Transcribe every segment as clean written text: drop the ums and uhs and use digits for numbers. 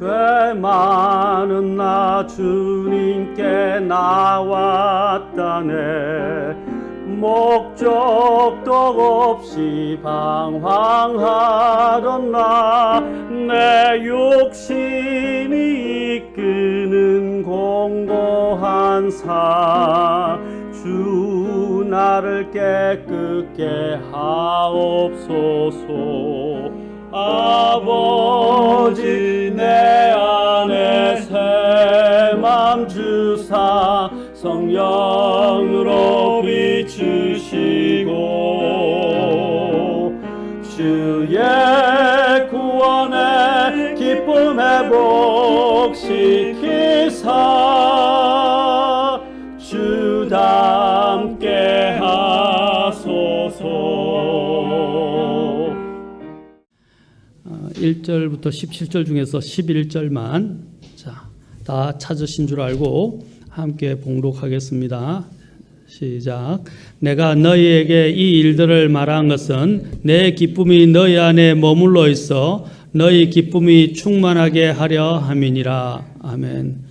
죄 많은 나 주님께 나왔다네. 목적도 없이 방황하던 나, 내 욕심이 이끄는 공고한 삶, 주 나를 깨끗게 하옵소서. 아버지 내 안에 새 맘 주사 성령으로 비추시고 주의 구원의 기쁨 회복시키사 주 닮게 하소서. 1절부터 17절 중에서 11절만 다 찾으신 줄 알고 함께 봉독하겠습니다. 시작. 내가 너희에게 이 일들을 말한 것은 내 기쁨이 너희 안에 머물러 있어 너희 기쁨이 충만하게 하려 함이니라. 아멘.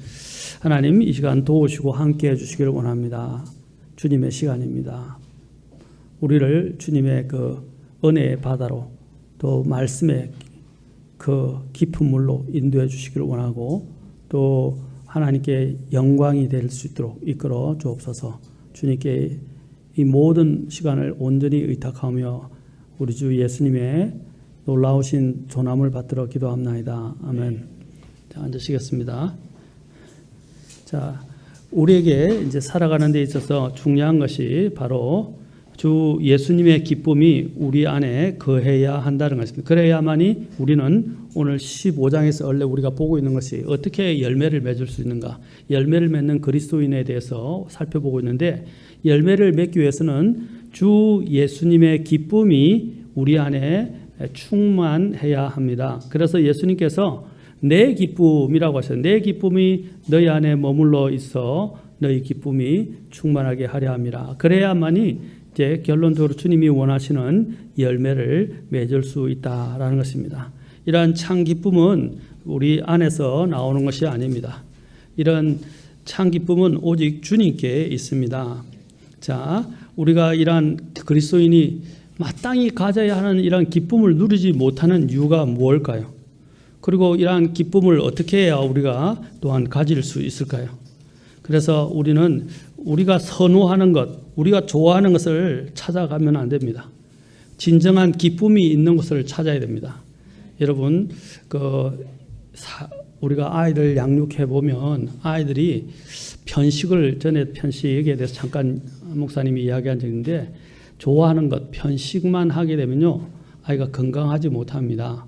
하나님, 이 시간 도우시고 함께 해주시기를 원합니다. 주님의 시간입니다. 우리를 주님의 그 은혜의 바다로 또 말씀의 그 깊은 물로 인도해 주시기를 원하고 또 하나님께 영광이 될 수 있도록 이끌어 주옵소서. 주님께 이 모든 시간을 온전히 의탁하며 우리 주 예수님의 놀라우신 존함을 받들어 기도합나이다. 아멘. 자, 앉으시겠습니다. 자, 우리에게 이제 살아가는 데 있어서 중요한 것이 바로 주 예수님의 기쁨이 우리 안에 거해야 한다는 것입니다. 그래야만이 우리는 오늘 15장에서 원래 우리가 보고 있는 것이 어떻게 열매를 맺을 수 있는가, 열매를 맺는 그리스도인에 대해서 살펴보고 있는데, 열매를 맺기 위해서는 주 예수님의 기쁨이 우리 안에 충만해야 합니다. 그래서 예수님께서 내 기쁨이라고 하셨어요. 내 기쁨이 너희 안에 머물러 있어 너희 기쁨이 충만하게 하려 함이라. 그래야만이 이제 결론적으로 주님이 원하시는 열매를 맺을 수 있다라는 것입니다. 이러한 참 기쁨은 우리 안에서 나오는 것이 아닙니다. 이런 참 기쁨은 오직 주님께 있습니다. 자, 우리가 이러한 그리스도인이 마땅히 가져야 하는 이러한 기쁨을 누리지 못하는 이유가 무엇일까요? 그리고 이러한 기쁨을 어떻게 해야 우리가 또한 가질 수 있을까요? 그래서 우리는 우리가 선호하는 것, 우리가 좋아하는 것을 찾아가면 안 됩니다. 진정한 기쁨이 있는 것을 찾아야 됩니다. 여러분, 우리가 아이들 양육해 보면 아이들이 편식을, 전에 편식에 대해서 잠깐 목사님이 이야기한 적이 있는데, 좋아하는 것, 편식만 하게 되면요, 아이가 건강하지 못합니다.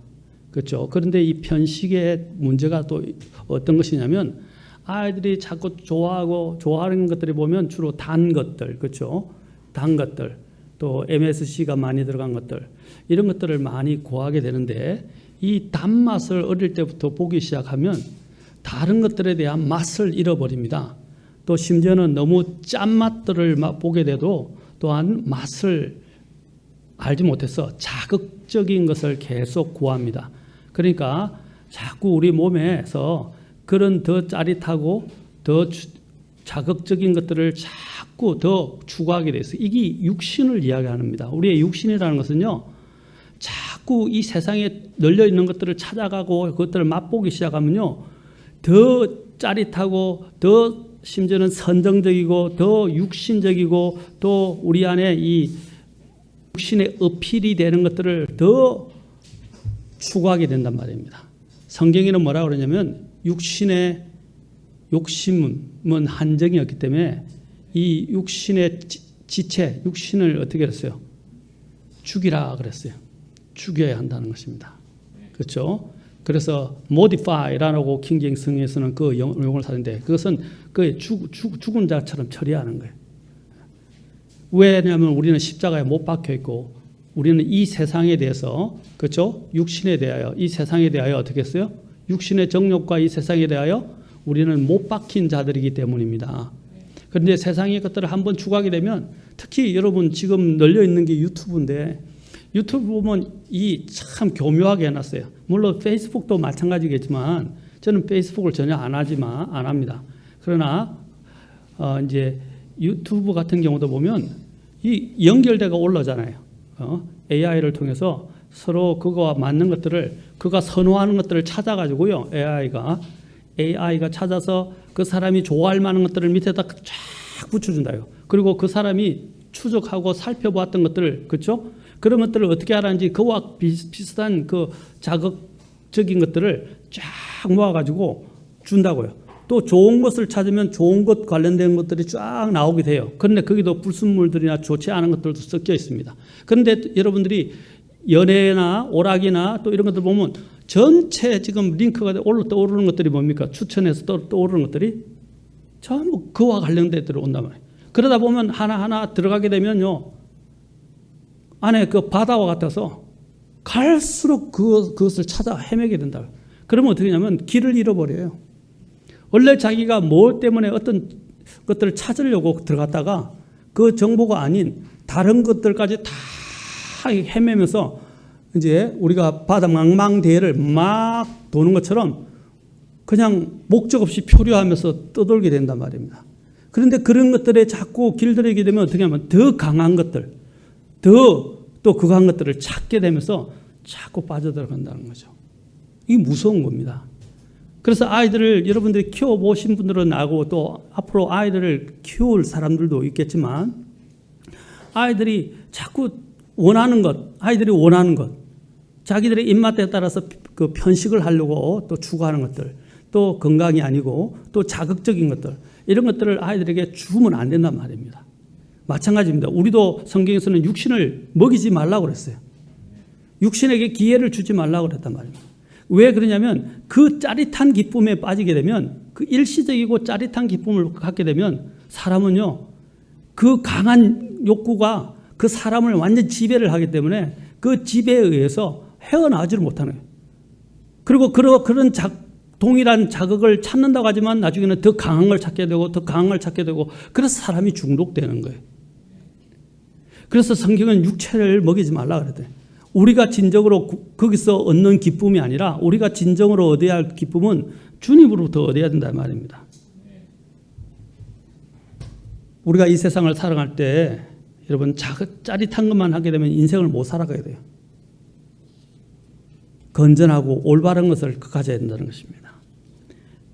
그렇죠? 그런데 이 편식의 문제가 또 어떤 것이냐면, 아이들이 자꾸 좋아하는 것들이 보면 주로 단 것들, 그렇죠? 단 것들, 또 MSC가 많이 들어간 것들, 이런 것들을 많이 구하게 되는데, 이 단맛을 어릴 때부터 보기 시작하면 다른 것들에 대한 맛을 잃어버립니다. 또 심지어는 너무 짠맛들을 보게 돼도 또한 맛을 알지 못해서 자극적인 것을 계속 구합니다. 그러니까 자꾸 우리 몸에서 그런 더 짜릿하고 더 자극적인 것들을 자꾸 더 추구하게 돼서, 이게 육신을 이야기합니다. 우리의 육신이라는 것은요, 자꾸 이 세상에 널려 있는 것들을 찾아가고 그것들을 맛보기 시작하면요, 더 짜릿하고 더 심지어는 선정적이고 더 육신적이고 또 우리 안에 이 육신의 어필이 되는 것들을 더 추구하게 된단 말입니다. 성경에는 뭐라고 그러냐면, 육신의 욕심은 한정이 없기 때문에 이 육신의 지체, 육신을 어떻게 했어요? 죽이라 그랬어요. 죽여야 한다는 것입니다. 그렇죠? 그래서 modify라고 킹제임스 성에서는 그 용어를 사는데, 그것은 그 죽은 자처럼 처리하는 거예요. 왜냐하면 우리는 십자가에 못 박혀 있고, 우리는 이 세상에 대해서, 그렇죠? 육신에 대하여, 이 세상에 대하여 어떻게 했어요? 육신의 정욕과 이 세상에 대하여 우리는 못 박힌 자들이기 때문입니다. 그런데 세상의 것들을 한번 추구하게 되면, 특히 여러분 지금 널려 있는 게 유튜브인데, 유튜브 보면 이 참 교묘하게 해놨어요. 물론 페이스북도 마찬가지겠지만 저는 페이스북을 전혀 안 합니다. 그러나 이제 유튜브 같은 경우도 보면 이 연결돼가 올라오잖아요. AI를 통해서 서로 그거와 맞는 것들을, 그가 선호하는 것들을 찾아가지고요. AI가 찾아서 그 사람이 좋아할 만한 것들을 밑에다 쫙 붙여준다요. 그리고 그 사람이 추적하고 살펴보았던 것들을, 그렇죠? 그런 것들을 어떻게 하라는지 그와 비슷한 그 자극적인 것들을 쫙 모아가지고 준다고요. 또 좋은 것을 찾으면 좋은 것 관련된 것들이 쫙 나오게 돼요. 그런데 거기도 불순물들이나 좋지 않은 것들도 섞여 있습니다. 그런데 여러분들이 연애나 오락이나 또 이런 것들 보면 전체 지금 링크가 떠오르는 것들이 뭡니까? 추천해서 떠오르는 것들이 전부 그와 관련된 것들이 온단 말이에요. 그러다 보면 하나하나 들어가게 되면요, 안에 그 바다와 같아서 갈수록 그것을 찾아 헤매게 된다. 그러면 어떻게 하냐면 길을 잃어버려요. 원래 자기가 뭐 때문에 어떤 것들을 찾으려고 들어갔다가 그 정보가 아닌 다른 것들까지 다 헤매면서 이제 우리가 바다 망망대해를 막 도는 것처럼 그냥 목적 없이 표류하면서 떠돌게 된단 말입니다. 그런데 그런 것들에 자꾸 길들이게 되면 어떻게 하면 더 강한 것들, 또 그한 것들을 찾게 되면서 자꾸 빠져들어간다는 거죠. 이게 무서운 겁니다. 그래서 아이들을 여러분들이 키워보신 분들은 알고 또 앞으로 아이들을 키울 사람들도 있겠지만 아이들이 자꾸 원하는 것, 아이들이 원하는 것, 자기들의 입맛에 따라서 그 편식을 하려고 또 추구하는 것들, 또 건강이 아니고 또 자극적인 것들, 이런 것들을 아이들에게 주면 안 된단 말입니다. 마찬가지입니다. 우리도 성경에서는 육신을 먹이지 말라고 그랬어요. 육신에게 기회를 주지 말라고 그랬단 말입니다. 왜 그러냐면 그 짜릿한 기쁨에 빠지게 되면, 그 일시적이고 짜릿한 기쁨을 갖게 되면 사람은요, 그 강한 욕구가 그 사람을 완전 지배를 하기 때문에 그 지배에 의해서 헤어나오지를 못하는 거예요. 그리고 그런 동일한 자극을 찾는다고 하지만 나중에는 더 강한 걸 찾게 되고 더 강한 걸 찾게 되고, 그래서 사람이 중독되는 거예요. 그래서 성경은 육체를 먹이지 말라 그랬대요. 우리가 진정으로 거기서 얻는 기쁨이 아니라 우리가 진정으로 얻어야 할 기쁨은 주님으로부터 얻어야 된다는 말입니다. 우리가 이 세상을 살아갈 때 여러분 짜릿한 것만 하게 되면 인생을 못 살아가게 돼요. 건전하고 올바른 것을 가져야 된다는 것입니다.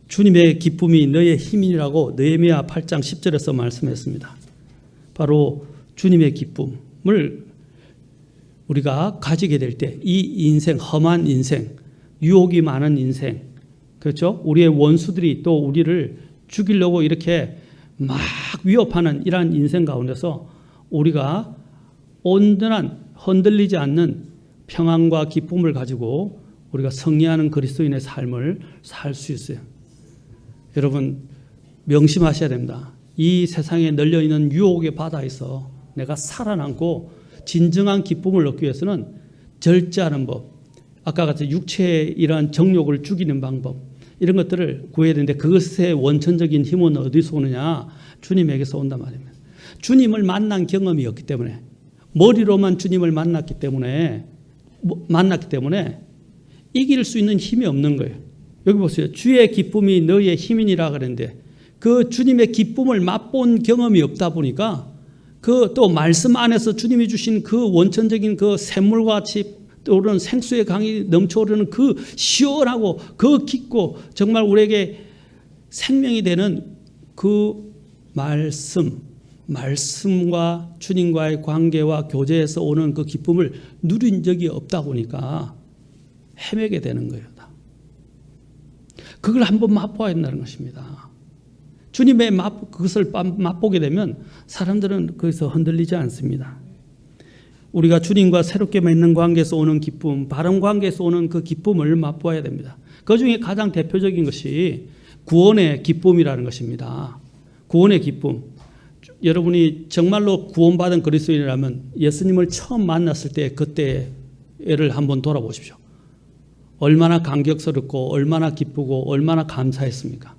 주님의 기쁨이 너의 힘이라고 느헤미야 8장 10절에서 말씀했습니다. 바로 주님의 기쁨을 우리가 가지게 될 때 이 인생, 험한 인생, 유혹이 많은 인생, 그렇죠? 우리의 원수들이 또 우리를 죽이려고 이렇게 막 위협하는 이러한 인생 가운데서 우리가 온전한 흔들리지 않는 평안과 기쁨을 가지고 우리가 승리하는 그리스도인의 삶을 살 수 있어요. 여러분 명심하셔야 됩니다. 이 세상에 널려있는 유혹의 바다에서 내가 살아남고 진정한 기쁨을 얻기 위해서는 절제하는 법, 아까 같이 육체의 이러한 정욕을 죽이는 방법, 이런 것들을 구해야 되는데 그것의 원천적인 힘은 어디서 오느냐? 주님에게서 온단 말입니다. 주님을 만난 경험이 없기 때문에, 머리로만 주님을 만났기 때문에 이길 수 있는 힘이 없는 거예요. 여기 보세요. 주의 기쁨이 너희의 힘이니라 그랬는데 그 주님의 기쁨을 맛본 경험이 없다 보니까 그 또 말씀 안에서 주님이 주신 그 원천적인 그 샘물과 같이 떠오르는 생수의 강이 넘쳐오르는 그 시원하고 그 깊고 정말 우리에게 생명이 되는 그 말씀과 주님과의 관계와 교제에서 오는 그 기쁨을 누린 적이 없다 보니까 헤매게 되는 거예요. 그걸 한번 맛보아야 된다는 것입니다. 주님의 그것을 맛보게 되면 사람들은 거기서 흔들리지 않습니다. 우리가 주님과 새롭게 맺는 관계에서 오는 기쁨, 바른 관계에서 오는 그 기쁨을 맛보아야 됩니다. 그중에 가장 대표적인 것이 구원의 기쁨이라는 것입니다. 구원의 기쁨. 여러분이 정말로 구원받은 그리스도인이라면 예수님을 처음 만났을 때 그때를 한번 돌아보십시오. 얼마나 감격스럽고 얼마나 기쁘고 얼마나 감사했습니까?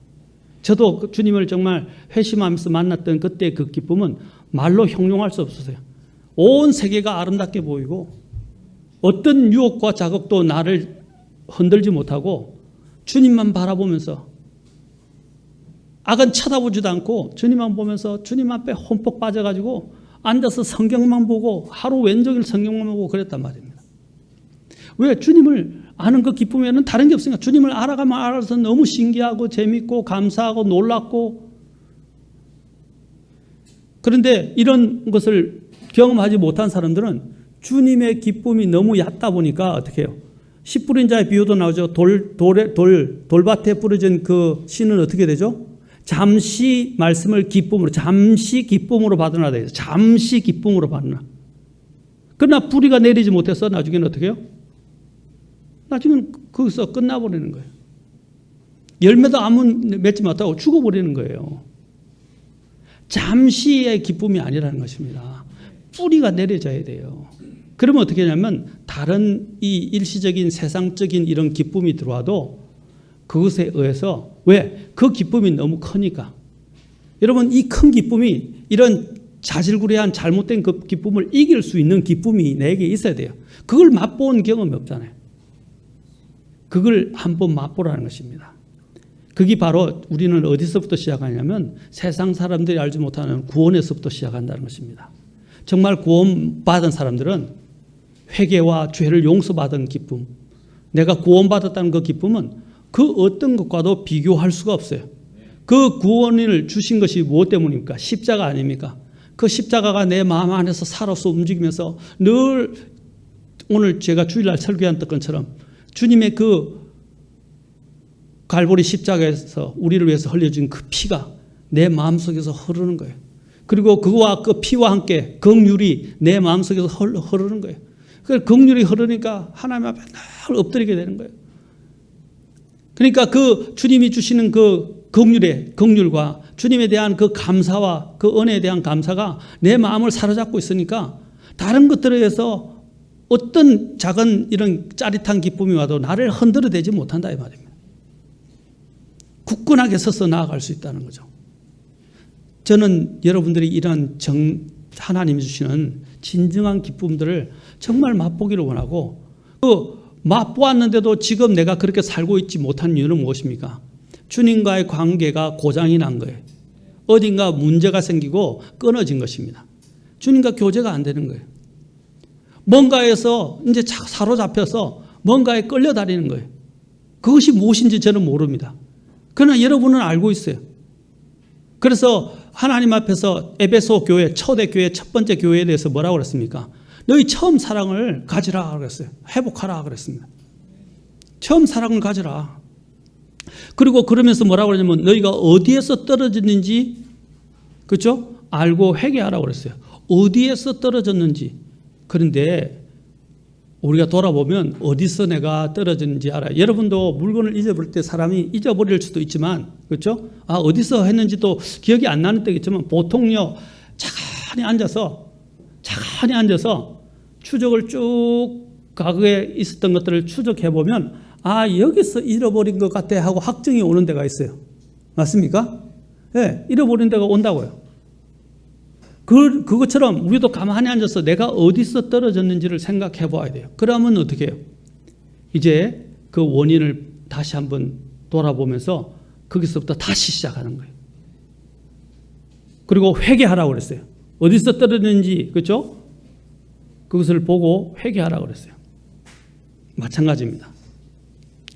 저도 주님을 정말 회심하면서 만났던 그때 그 기쁨은 말로 형용할 수 없었어요. 온 세계가 아름답게 보이고 어떤 유혹과 자극도 나를 흔들지 못하고 주님만 바라보면서 악은 쳐다보지도 않고 주님만 보면서 주님 앞에 홈뻑 빠져가지고 앉아서 성경만 보고 하루 왼종일 성경만 보고 그랬단 말입니다. 왜? 주님을 아는 그 기쁨에는 다른 게 없으니까. 주님을 알아가면 알아서 너무 신기하고 재밌고 감사하고 놀랍고. 그런데 이런 것을 경험하지 못한 사람들은 주님의 기쁨이 너무 얕다 보니까 어떻게 해요? 씨 뿌린 자의 비유도 나오죠. 돌밭에 뿌려진 그 씨는 어떻게 되죠? 잠시 말씀을 기쁨으로, 잠시 기쁨으로 받으나 돼요. 잠시 기쁨으로 받으나. 그러나 뿌리가 내리지 못해서 나중에는 어떻게 해요? 나중에는 거기서 끝나버리는 거예요. 열매도 아무 맺지 못하고 죽어버리는 거예요. 잠시의 기쁨이 아니라는 것입니다. 뿌리가 내려져야 돼요. 그러면 어떻게 하냐면 다른 이 일시적인 세상적인 이런 기쁨이 들어와도 그것에 의해서, 왜? 그 기쁨이 너무 크니까. 여러분, 이 큰 기쁨이 이런 자질구레한 잘못된 그 기쁨을 이길 수 있는 기쁨이 내게 있어야 돼요. 그걸 맛본 경험이 없잖아요. 그걸 한번 맛보라는 것입니다. 그게 바로 우리는 어디서부터 시작하냐면 세상 사람들이 알지 못하는 구원에서부터 시작한다는 것입니다. 정말 구원받은 사람들은 회개와 죄를 용서받은 기쁨, 내가 구원받았다는 그 기쁨은 그 어떤 것과도 비교할 수가 없어요. 그 구원을 주신 것이 무엇 때문입니까? 십자가 아닙니까? 그 십자가가 내 마음 안에서 살아서 움직이면서 늘 오늘 제가 주일날 설교한 것처럼 주님의 그 갈보리 십자가에서 우리를 위해서 흘려진 그 피가 내 마음속에서 흐르는 거예요. 그리고 그와 그 피와 함께 긍휼이 내 마음속에서 흐르는 거예요. 그 긍휼이 흐르니까 하나님 앞에 늘 엎드리게 되는 거예요. 그러니까 그 주님이 주시는 그 긍휼과 주님에 대한 그 감사와 그 은혜에 대한 감사가 내 마음을 사로잡고 있으니까 다른 것들에 의해서 어떤 작은 이런 짜릿한 기쁨이 와도 나를 흔들어대지 못한다 이 말입니다. 굳건하게 서서 나아갈 수 있다는 거죠. 저는 여러분들이 이런 하나님이 주시는 진정한 기쁨들을 정말 맛보기를 원하고, 그 맛보았는데도 지금 내가 그렇게 살고 있지 못한 이유는 무엇입니까? 주님과의 관계가 고장이 난 거예요. 어딘가 문제가 생기고 끊어진 것입니다. 주님과 교제가 안 되는 거예요. 뭔가에서 이제 사로잡혀서 뭔가에 끌려다니는 거예요. 그것이 무엇인지 저는 모릅니다. 그러나 여러분은 알고 있어요. 그래서 하나님 앞에서 에베소 교회, 초대 교회, 첫 번째 교회에 대해서 뭐라고 그랬습니까? 너희 처음 사랑을 가지라 그랬어요. 회복하라 그랬습니다. 처음 사랑을 가지라. 그리고 그러면서 뭐라고 그러냐면 너희가 어디에서 떨어졌는지, 그렇죠? 알고 회개하라고 그랬어요. 어디에서 떨어졌는지. 그런데 우리가 돌아보면 어디서 내가 떨어졌는지 알아요. 여러분도 물건을 잊어버릴 때 사람이 잊어버릴 수도 있지만, 그렇죠? 어디서 했는지도 기억이 안 나는 때가 있지만 보통요, 차분히 앉아서 추적을 쭉 과거에 있었던 것들을 추적해보면 여기서 잃어버린 것 같아 하고 확정이 오는 데가 있어요. 맞습니까? 네, 잃어버린 데가 온다고요. 그것처럼 우리도 가만히 앉아서 내가 어디서 떨어졌는지를 생각해 봐야 돼요. 그러면 어떻게 해요? 이제 그 원인을 다시 한번 돌아보면서 거기서부터 다시 시작하는 거예요. 그리고 회개하라고 그랬어요. 어디서 떨어졌는지, 그렇죠? 그것을 보고 회개하라고 그랬어요. 마찬가지입니다.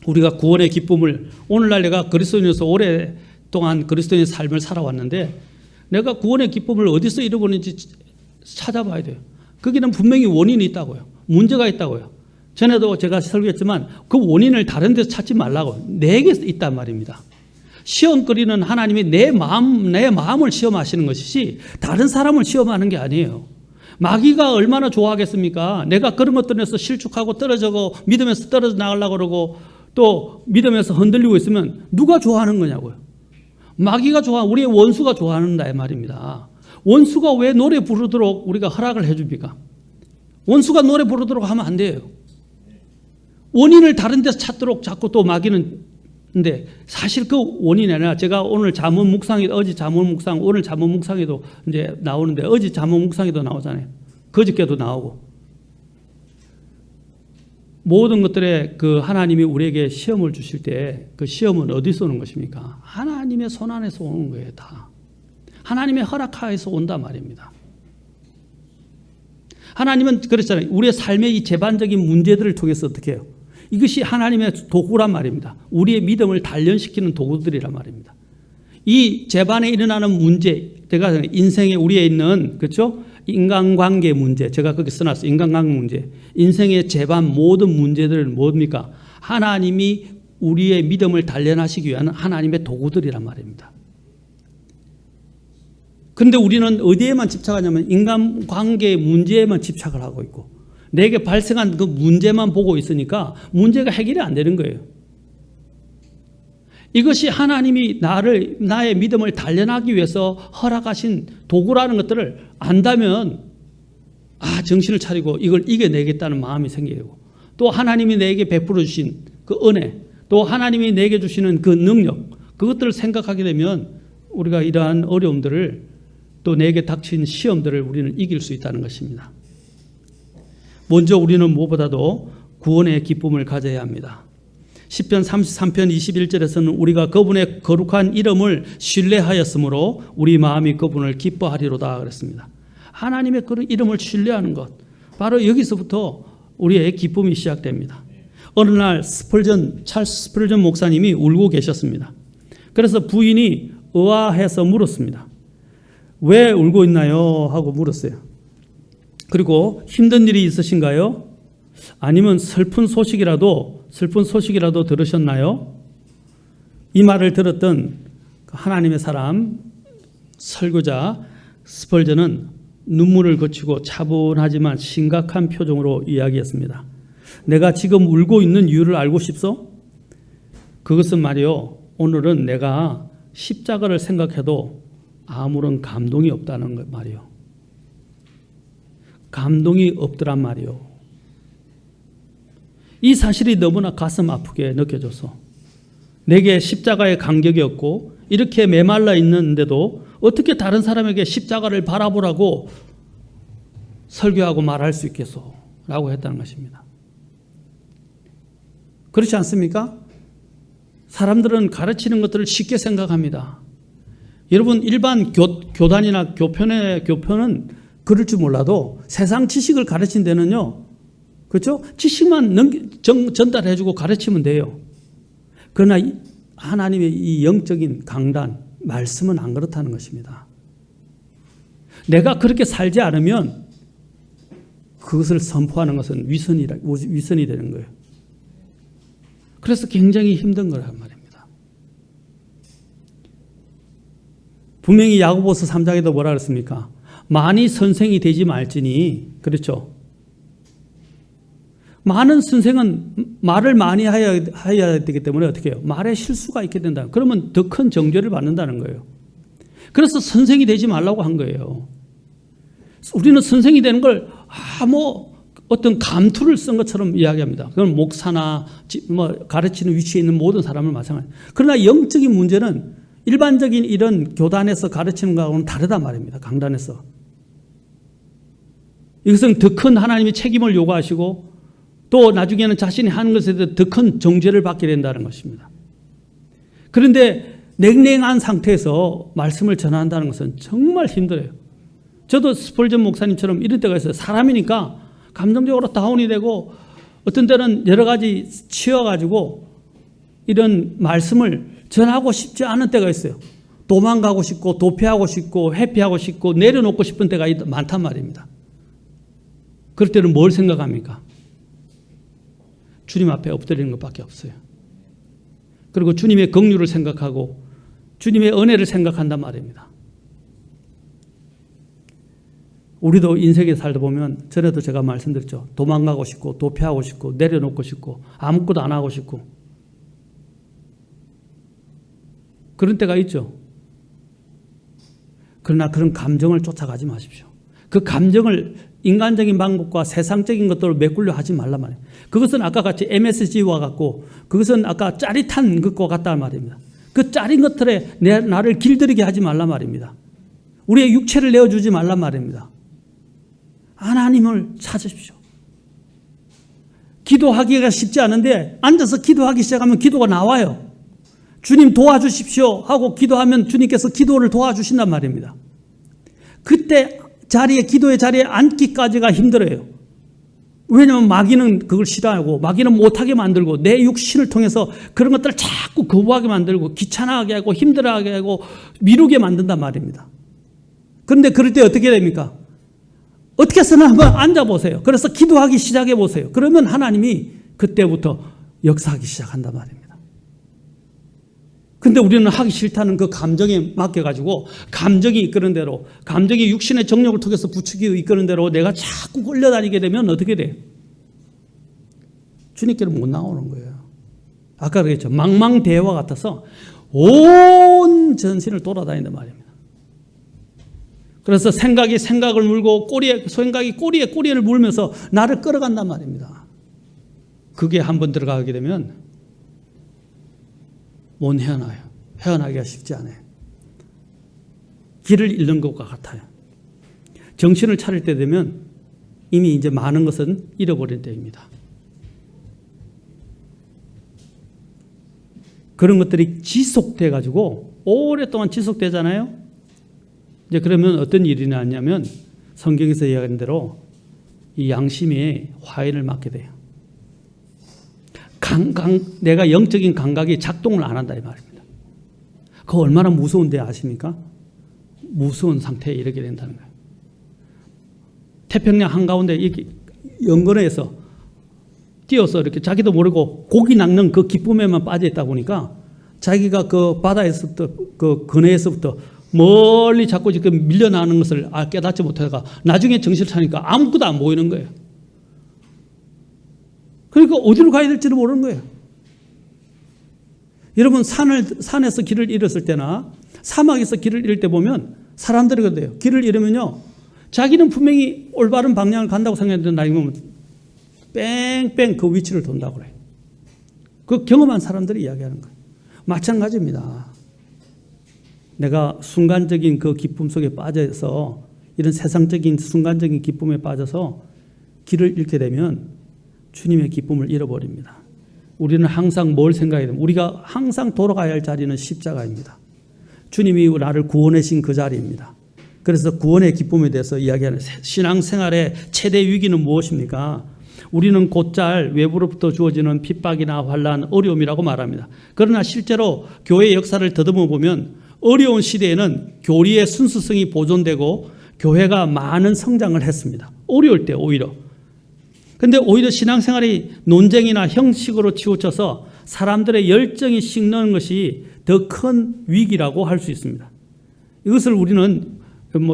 우리가 구원의 기쁨을, 오늘날 내가 그리스도인으로서 오랫동안 그리스도인의 삶을 살아왔는데 내가 구원의 기쁨을 어디서 잃어버렸는지 찾아봐야 돼요. 거기는 분명히 원인이 있다고요. 문제가 있다고요. 전에도 제가 설교했지만 그 원인을 다른 데서 찾지 말라고. 내게 있단 말입니다. 시험거리는 하나님이 내 마음을 시험하시는 것이지 다른 사람을 시험하는 게 아니에요. 마귀가 얼마나 좋아하겠습니까? 내가 그런 것들에서 실축하고 떨어져고 믿음에서 떨어져 나가려고 그러고 또 믿음에서 흔들리고 있으면 누가 좋아하는 거냐고요. 마귀가 우리의 원수가 좋아한다 이 말입니다. 원수가 왜 노래 부르도록 우리가 허락을 해줍니까? 원수가 노래 부르도록 하면 안 돼요. 원인을 다른 데서 찾도록 자꾸 또 마귀는, 근데 사실 그 원인이 아니라 제가 오늘 잠언 묵상이, 어제 잠언 묵상, 오늘 잠언 묵상에도 이제 나오는데 어제 잠언 묵상에도 나오잖아요. 그저께도 나오고. 모든 것들에 그 하나님이 우리에게 시험을 주실 때 그 시험은 어디서 오는 것입니까? 하나님의 손 안에서 오는 거예요, 다. 하나님의 허락하에서 온단 말입니다. 하나님은 그랬잖아요. 우리의 삶의 이 제반적인 문제들을 통해서 어떻게 해요? 이것이 하나님의 도구란 말입니다. 우리의 믿음을 단련시키는 도구들이란 말입니다. 이 제반에 일어나는 문제, 제가 인생에 우리에 있는, 그렇죠? 인간관계 문제, 제가 거기 써놨어요. 인간관계 문제. 인생의 제반 모든 문제들은 뭡니까? 하나님이 우리의 믿음을 단련하시기 위한 하나님의 도구들이란 말입니다. 그런데 우리는 어디에만 집착하냐면 인간관계의 문제에만 집착을 하고 있고 내게 발생한 그 문제만 보고 있으니까 문제가 해결이 안 되는 거예요. 이것이 하나님이 나의 믿음을 단련하기 위해서 허락하신 도구라는 것들을 안다면 정신을 차리고 이걸 이겨내겠다는 마음이 생기게 되고 또 하나님이 내게 베풀어 주신 그 은혜 또 하나님이 내게 주시는 그 능력 그것들을 생각하게 되면 우리가 이러한 어려움들을 또 내게 닥친 시험들을 우리는 이길 수 있다는 것입니다. 먼저 우리는 무엇보다도 구원의 기쁨을 가져야 합니다. 시편 33편 21절에서는 우리가 그분의 거룩한 이름을 신뢰하였으므로 우리 마음이 그분을 기뻐하리로다 그랬습니다. 하나님의 그 이름을 신뢰하는 것 바로 여기서부터 우리의 기쁨이 시작됩니다. 어느 날 찰스 스펄전 목사님이 울고 계셨습니다. 그래서 부인이 의아해서 물었습니다. 왜 울고 있나요? 하고 물었어요. 그리고 힘든 일이 있으신가요? 아니면 슬픈 소식이라도 들으셨나요? 이 말을 들었던 하나님의 사람 설교자 스펄전은 눈물을 거치고 차분하지만 심각한 표정으로 이야기했습니다. 내가 지금 울고 있는 이유를 알고 싶소? 그것은 말이요. 오늘은 내가 십자가를 생각해도 아무런 감동이 없다는 말이요. 감동이 없더란 말이요. 이 사실이 너무나 가슴 아프게 느껴져서 내게 십자가의 간격이 없고 이렇게 메말라 있는데도 어떻게 다른 사람에게 십자가를 바라보라고 설교하고 말할 수 있겠소? 라고 했다는 것입니다. 그렇지 않습니까? 사람들은 가르치는 것들을 쉽게 생각합니다. 여러분 일반 교단이나 교편은 그럴 줄 몰라도 세상 지식을 가르친 데는요. 그렇죠? 지식만 전달해주고 가르치면 돼요. 그러나 하나님의 이 영적인 강단, 말씀은 안 그렇다는 것입니다. 내가 그렇게 살지 않으면 그것을 선포하는 것은 위선이 되는 거예요. 그래서 굉장히 힘든 거란 말입니다. 분명히 야고보서 3장에도 뭐라 그랬습니까? 많이 선생이 되지 말지니 그렇죠. 많은 선생은 말을 많이 해야 되기 때문에 어떻게 해요? 말에 실수가 있게 된다. 그러면 더 큰 정죄를 받는다는 거예요. 그래서 선생이 되지 말라고 한 거예요. 우리는 선생이 되는 걸 어떤 감투를 쓴 것처럼 이야기합니다. 그건 목사나 가르치는 위치에 있는 모든 사람을 마찬가지입니다. 그러나 영적인 문제는 일반적인 이런 교단에서 가르치는 것하고는 다르단 말입니다. 강단에서. 이것은 더 큰 하나님의 책임을 요구하시고 또 나중에는 자신이 하는 것에 대해 더 큰 정죄를 받게 된다는 것입니다. 그런데 냉랭한 상태에서 말씀을 전한다는 것은 정말 힘들어요. 저도 스펄전 목사님처럼 이런 때가 있어요. 사람이니까 감정적으로 다운이 되고 어떤 때는 여러 가지 치여가지고 이런 말씀을 전하고 싶지 않은 때가 있어요. 도망가고 싶고 도피하고 싶고 회피하고 싶고 내려놓고 싶은 때가 많단 말입니다. 그럴 때는 뭘 생각합니까? 주님 앞에 엎드리는 것밖에 없어요. 그리고 주님의 긍휼을 생각하고 주님의 은혜를 생각한단 말입니다. 우리도 인생에 살다 보면 전에도 제가 말씀드렸죠. 도망가고 싶고 도피하고 싶고 내려놓고 싶고 아무것도 안 하고 싶고 그런 때가 있죠. 그러나 그런 감정을 쫓아가지 마십시오. 그 감정을 인간적인 방법과 세상적인 것들을 메꾸려 하지 말란 말이에요. 그것은 아까 같이 MSG와 같고 그것은 아까 짜릿한 것과 같다는 말입니다. 그 짜린 것들에 나를 길들이게 하지 말란 말입니다. 우리의 육체를 내어주지 말란 말입니다. 하나님을 찾으십시오. 기도하기가 쉽지 않은데 앉아서 기도하기 시작하면 기도가 나와요. 주님 도와주십시오 하고 기도하면 주님께서 기도를 도와주신단 말입니다. 그때 기도의 자리에 앉기까지가 힘들어요. 왜냐하면 마귀는 그걸 싫어하고 마귀는 못하게 만들고 내 육신을 통해서 그런 것들을 자꾸 거부하게 만들고 귀찮아하게 하고 힘들어하게 하고 미루게 만든단 말입니다. 그런데 그럴 때 어떻게 됩니까? 어떻게 해서는 한번 앉아보세요. 그래서 기도하기 시작해보세요. 그러면 하나님이 그때부터 역사하기 시작한단 말입니다. 근데 우리는 하기 싫다는 그 감정에 맡겨가지고 감정이 이끄는 대로, 감정이 육신의 정욕을 통해서 부추기 이끄는 대로 내가 자꾸 끌려다니게 되면 어떻게 돼요? 주님께로 못 나오는 거예요. 아까 그랬죠. 망망대해와 같아서 온 전신을 돌아다닌단 말입니다. 그래서 생각이 생각을 물고 생각이 꼬리에 꼬리를 물면서 나를 끌어간단 말입니다. 그게 한번 들어가게 되면 못 헤어나요. 헤어나기가 쉽지 않아요. 길을 잃는 것과 같아요. 정신을 차릴 때 되면 이미 이제 많은 것은 잃어버린 때입니다. 그런 것들이 지속돼 가지고 오랫동안 지속되잖아요. 이제 그러면 어떤 일이 나냐면 성경에서 이야기한 대로 이 양심이 화해를 맞게 돼요. 내가 영적인 감각이 작동을 안 한다 이 말입니다. 그거 얼마나 무서운데 아십니까? 무서운 상태에 이르게 된다는 거예요. 태평양 한가운데 이렇게 연거에서 뛰어서 이렇게 자기도 모르고 고기 낚는 그 기쁨에만 빠져 있다 보니까 자기가 그 바다에서부터 그 근해에서부터 멀리 자꾸 지금 밀려나는 것을 깨닫지 못하다가 나중에 정신을 차니까 아무것도 안 보이는 거예요. 그러니까 어디로 가야 될지를 모르는 거예요. 여러분 산에서 길을 잃었을 때나 사막에서 길을 잃을 때 보면 사람들이 그래요. 길을 잃으면요. 자기는 분명히 올바른 방향을 간다고 생각했는데 나중에 보면 뺑뺑 그 위치를 돈다고 그래요. 그 경험한 사람들이 이야기하는 거예요. 마찬가지입니다. 내가 순간적인 그 기쁨 속에 빠져서 이런 세상적인 순간적인 기쁨에 빠져서 길을 잃게 되면 주님의 기쁨을 잃어버립니다. 우리는 항상 뭘 생각해야 됩니까? 우리가 항상 돌아가야 할 자리는 십자가입니다. 주님이 나를 구원하신 그 자리입니다. 그래서 구원의 기쁨에 대해서 이야기하는 신앙생활의 최대 위기는 무엇입니까? 우리는 곧잘 외부로부터 주어지는 핍박이나 환난, 어려움이라고 말합니다. 그러나 실제로 교회의 역사를 더듬어 보면 어려운 시대에는 교리의 순수성이 보존되고 교회가 많은 성장을 했습니다. 어려울 때 오히려. 근데 오히려 신앙생활이 논쟁이나 형식으로 치우쳐서 사람들의 열정이 식는 것이 더 큰 위기라고 할 수 있습니다. 이것을 우리는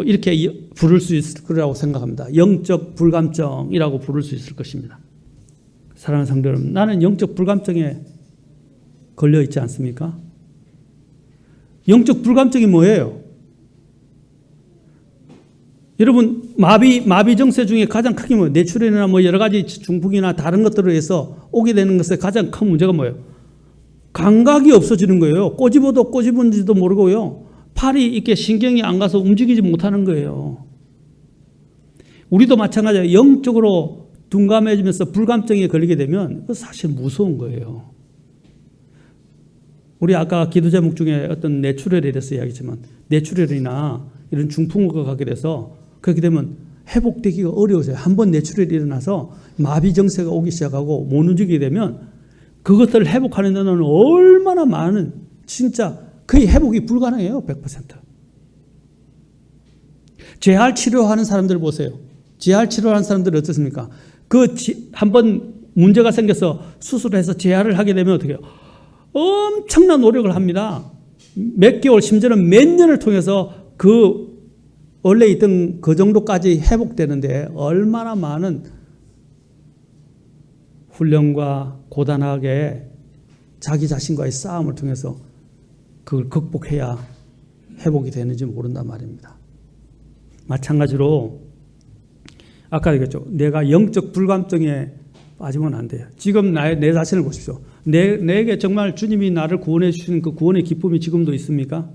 이렇게 부를 수 있을 거라고 생각합니다. 영적 불감증이라고 부를 수 있을 것입니다. 사랑하는 성도 여러분, 나는 영적 불감증에 걸려 있지 않습니까? 영적 불감증이 뭐예요? 여러분 마비 정세 중에 가장 큰 게 뭐예요? 뇌출혈이나 여러 가지 중풍이나 다른 것들을 해서 오게 되는 것의 가장 큰 문제가 뭐예요? 감각이 없어지는 거예요. 꼬집어도 꼬집은지도 모르고요. 팔이 이렇게 신경이 안 가서 움직이지 못하는 거예요. 우리도 마찬가지예요. 영적으로 둔감해지면서 불감증에 걸리게 되면 사실 무서운 거예요. 우리 아까 기도 제목 중에 어떤 뇌출혈에 대해서 이야기했지만 뇌출혈이나 이런 중풍으로 가게 돼서 그렇게 되면 회복되기가 어려워져요. 한번 뇌출혈이 일어나서 마비 정세가 오기 시작하고 못 움직이게 되면 그것들을 회복하는 데는 얼마나 많은 진짜 거의 회복이 불가능해요. 100%. 재활 치료하는 사람들 보세요. 재활 치료하는 사람들은 어떻습니까? 한번 문제가 생겨서 수술해서 재활을 하게 되면 어떻게 해요? 엄청난 노력을 합니다. 몇 개월 심지어는 몇 년을 통해서 원래 있던 그 정도까지 회복되는데 얼마나 많은 훈련과 고단하게 자기 자신과의 싸움을 통해서 그걸 극복해야 회복이 되는지 모른단 말입니다. 마찬가지로 아까 얘기했죠. 내가 영적 불감증에 빠지면 안 돼요. 지금 내 자신을 보십시오. 내게 정말 주님이 나를 구원해 주시는 그 구원의 기쁨이 지금도 있습니까?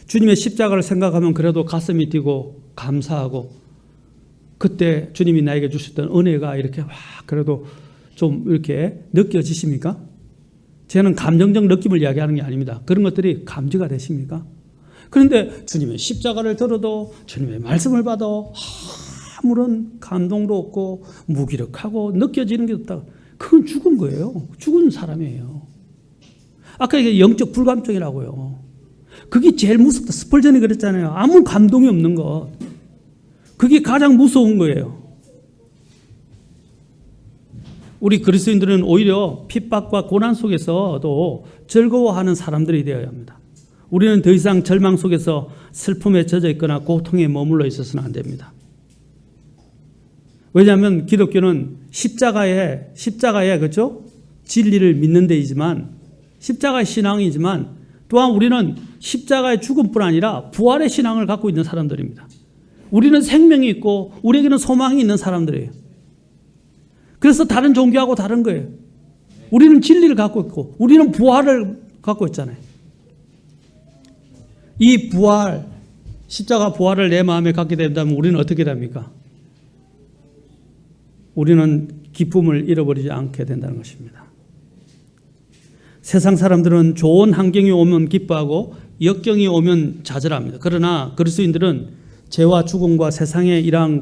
주님의 십자가를 생각하면 그래도 가슴이 뛰고 감사하고 그때 주님이 나에게 주셨던 은혜가 이렇게 와 그래도 좀 이렇게 느껴지십니까? 저는 감정적 느낌을 이야기하는 게 아닙니다. 그런 것들이 감지가 되십니까? 그런데 주님의 십자가를 들어도 주님의 말씀을 봐도 아무런 감동도 없고 무기력하고 느껴지는 게 없다. 그건 죽은 거예요. 죽은 사람이에요. 아까 이게 영적 불감증이라고요. 그게 제일 무섭다. 스펄전이 그랬잖아요. 아무 감동이 없는 것. 그게 가장 무서운 거예요. 우리 그리스도인들은 오히려 핍박과 고난 속에서도 즐거워하는 사람들이 되어야 합니다. 우리는 더 이상 절망 속에서 슬픔에 젖어 있거나 고통에 머물러 있어서는 안 됩니다. 왜냐하면 기독교는 십자가에 그렇죠? 진리를 믿는 데이지만 십자가의 신앙이지만 또한 우리는 십자가의 죽음뿐 아니라 부활의 신앙을 갖고 있는 사람들입니다. 우리는 생명이 있고 우리에게는 소망이 있는 사람들이에요. 그래서 다른 종교하고 다른 거예요. 우리는 진리를 갖고 있고 우리는 부활을 갖고 있잖아요. 이 부활, 십자가 부활을 내 마음에 갖게 된다면 우리는 어떻게 됩니까? 우리는 기쁨을 잃어버리지 않게 된다는 것입니다. 세상 사람들은 좋은 환경이 오면 기뻐하고 역경이 오면 좌절합니다. 그러나 그리스도인들은 죄와 죽음과 세상의 이러한